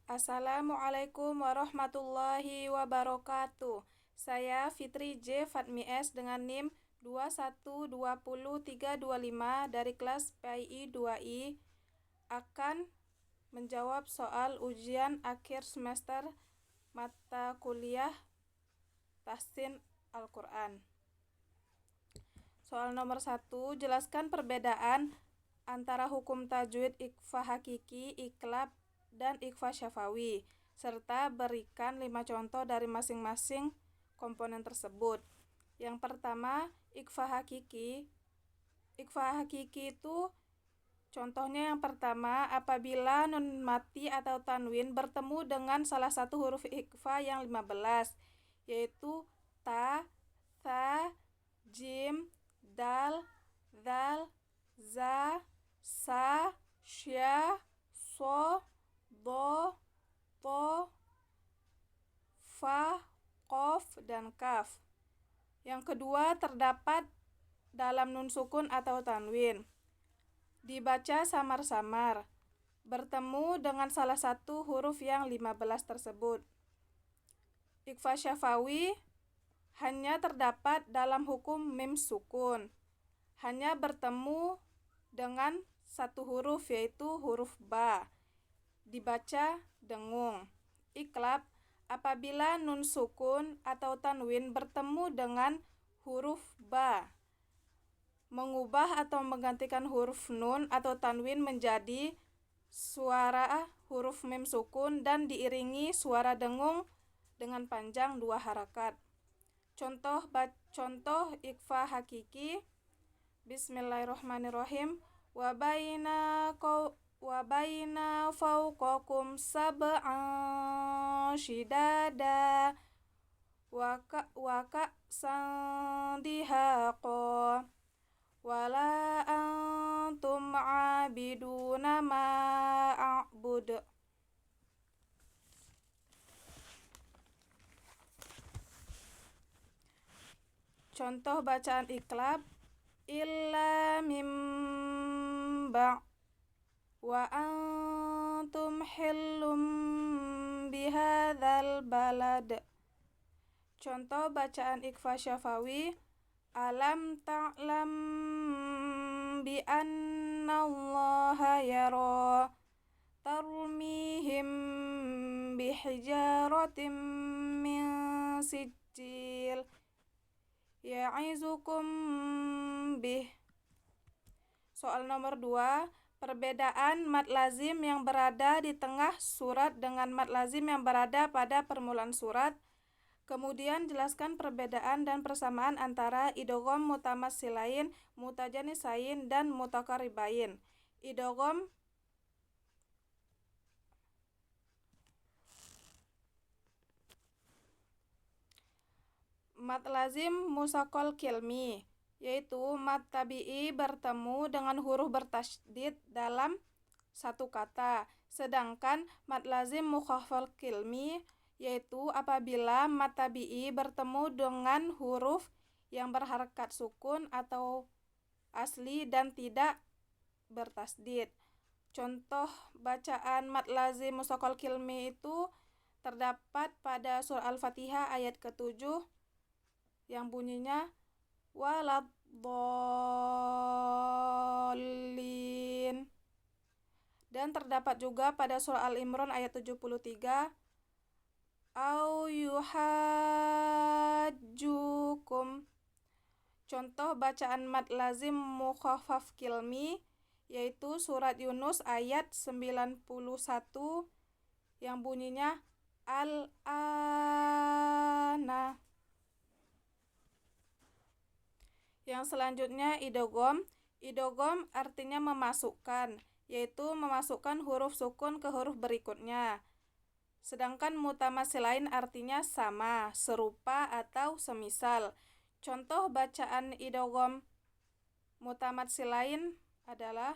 Assalamualaikum warahmatullahi wabarakatuh. Saya Fitri J. Fatmi S. dengan NIM 2120325 dari kelas PAI 2I akan menjawab soal ujian akhir semester mata kuliah Tahsin Al-Quran. Soal nomor 1, jelaskan perbedaan antara hukum tajwid ikhfa hakiki, iklab, dan ikhfa syafawi, serta berikan 5 contoh dari masing-masing komponen tersebut. Yang pertama, ikhfa hakiki. Ikhfa hakiki itu contohnya yang pertama, apabila nun mati atau tanwin bertemu dengan salah satu huruf ikhfa yang 15, yaitu ta, tha, jim, dal, zal, za, sa, sya, so, do, to, fa, qof, dan kaf. Yang kedua, terdapat dalam nun sukun atau tanwin. Dibaca samar-samar, bertemu dengan salah satu huruf yang 15 tersebut. Ikhfa syafawi hanya terdapat dalam hukum mim sukun, hanya bertemu dengan satu huruf, yaitu huruf ba, dibaca dengung. Iklab apabila nun sukun atau tanwin bertemu dengan huruf ba, mengubah atau menggantikan huruf nun atau tanwin menjadi suara huruf mim sukun dan diiringi suara dengung dengan panjang 2 harakat. Contoh ikhfa hakiki. Bismillahirrahmanirrahim. Wa baina fawqakum sab'an shidada wa ka'san dihaqa wala antum abiduna ma a'bud. Contoh bacaan iklab, illa mim ba' wa antum hillum bihadzal balad. Contoh bacaan ikhfa syafawi, alam ta'lam bi annallaha yara tarmihim bihijaratim min sijil ya'izukum bih. Soal nomor 2, perbedaan mad lazim yang berada di tengah surat dengan mad lazim yang berada pada permulaan surat. Kemudian jelaskan perbedaan dan persamaan antara idgham mutamatsilain, mutajanisain, dan mutakarribain. Idgham mad lazim musaqqal kilmi, yaitu mad tabi'i bertemu dengan huruf bertasydid dalam satu kata. Sedangkan mad lazim mukhaffal kilmi, yaitu apabila mad tabi'i bertemu dengan huruf yang berharakat sukun atau asli dan tidak bertasydid. Contoh bacaan mad lazim musaqqal kilmi itu terdapat pada surah Al-Fatihah ayat ke-7 yang bunyinya waladdallin, dan terdapat juga pada surah Al-Imran ayat 73 au yuhajjukum. Contoh bacaan mad lazim mukhaffaf kilmi yaitu surat Yunus ayat 91 yang bunyinya al-ana. Yang selanjutnya idgham. Idgham artinya memasukkan, yaitu memasukkan huruf sukun ke huruf berikutnya. Sedangkan mutamatsilain artinya sama, serupa, atau semisal. Contoh bacaan idgham mutamatsilain adalah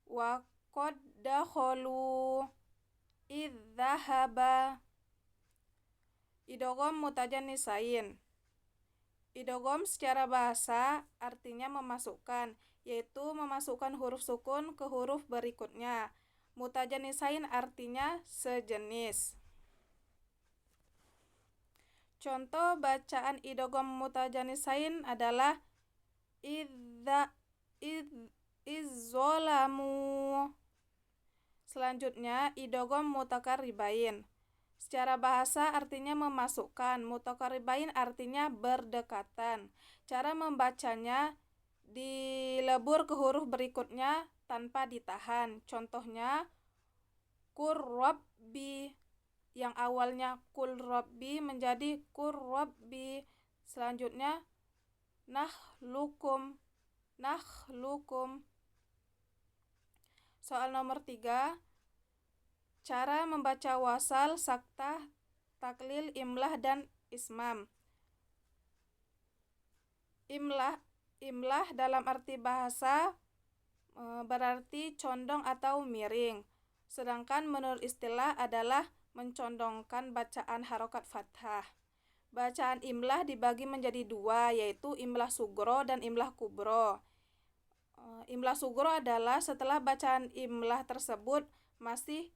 wa qad dakhalu idzahaba. Idgham mutajanisain. Idgham secara bahasa artinya memasukkan, yaitu memasukkan huruf sukun ke huruf berikutnya. Mutajanisain artinya sejenis. Contoh bacaan idgham mutajanisain adalah izzolamu. Selanjutnya idgham mutakarribain. Secara bahasa artinya memasukkan, mutakarribain artinya berdekatan. Cara membacanya dilebur ke huruf berikutnya tanpa ditahan. Contohnya qur rabbi, yang awalnya qul rabbi menjadi qur rabbi. Selanjutnya nahlukum. Soal nomor 3, cara membaca wasal, saktah, taklil, imlah, dan ismam. Imlah dalam arti bahasa berarti condong atau miring. Sedangkan menurut istilah adalah mencondongkan bacaan harokat fathah. Bacaan imlah dibagi menjadi dua, yaitu imlah sugro dan imlah kubro. Imlah sugro adalah setelah bacaan imlah tersebut masih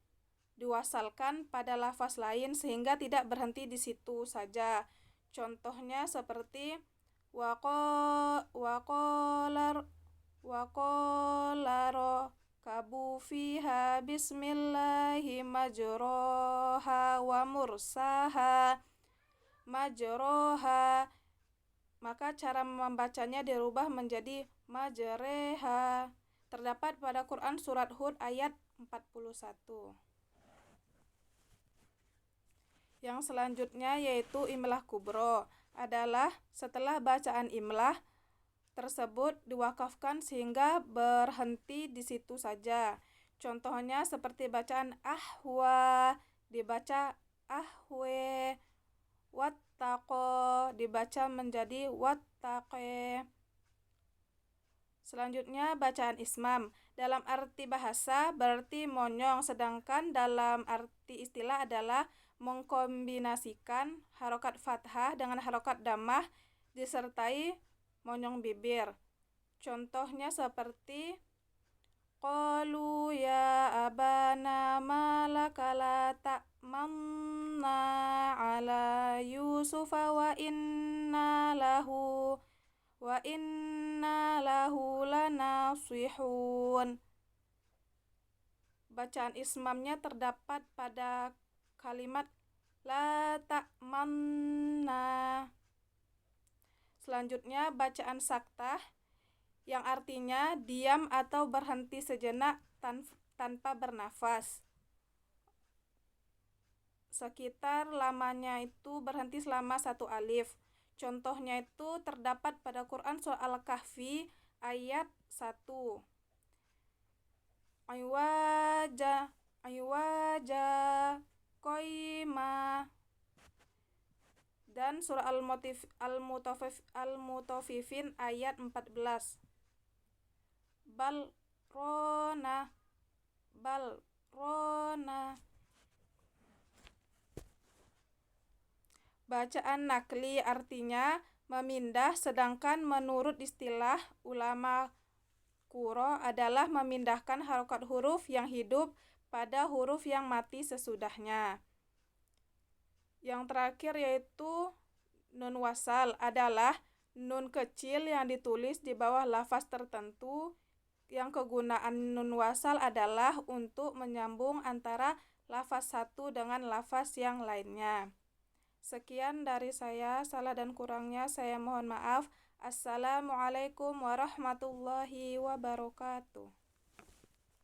diwasalkan pada lafaz lain sehingga tidak berhenti di situ saja. Contohnya seperti waqalar kabu fiha bismillahi majroha wa mursaha majroha. Maka cara membacanya dirubah menjadi majreha. Terdapat pada Quran surat Hud ayat 41. Yang selanjutnya yaitu imlah kubro, adalah setelah bacaan imlah tersebut diwakafkan sehingga berhenti di situ saja. Contohnya seperti bacaan ahwa dibaca ahwe, wattaqo dibaca menjadi wattaqe. Selanjutnya bacaan ismam. Dalam arti bahasa berarti monyong, sedangkan dalam arti istilah adalah mengkombinasikan harokat fathah dengan harokat dhammah disertai monyong bibir. Contohnya seperti qalu ya abana malaka la ta'manna ala yusufa wa inna lahu lanasihun. Bacaan ismamnya terdapat pada kalimat la ta'manna. Selanjutnya bacaan saktah, yang artinya diam atau berhenti sejenak tanpa bernafas. Sekitar lamanya itu berhenti selama 1 alif. Contohnya itu terdapat pada Quran surah Al-Kahfi ayat 1. Aywaja qaima, dan surah Al-Mutaffifin ayat 14. Balrona. Bacaan nakli artinya memindah, sedangkan menurut istilah ulama quro adalah memindahkan harokat huruf yang hidup pada huruf yang mati sesudahnya. Yang terakhir yaitu nun wasal, adalah nun kecil yang ditulis di bawah lafaz tertentu, yang kegunaan nun wasal adalah untuk menyambung antara lafaz satu dengan lafaz yang lainnya. Sekian dari saya, salah dan kurangnya saya mohon maaf. Assalamualaikum warahmatullahi wabarakatuh.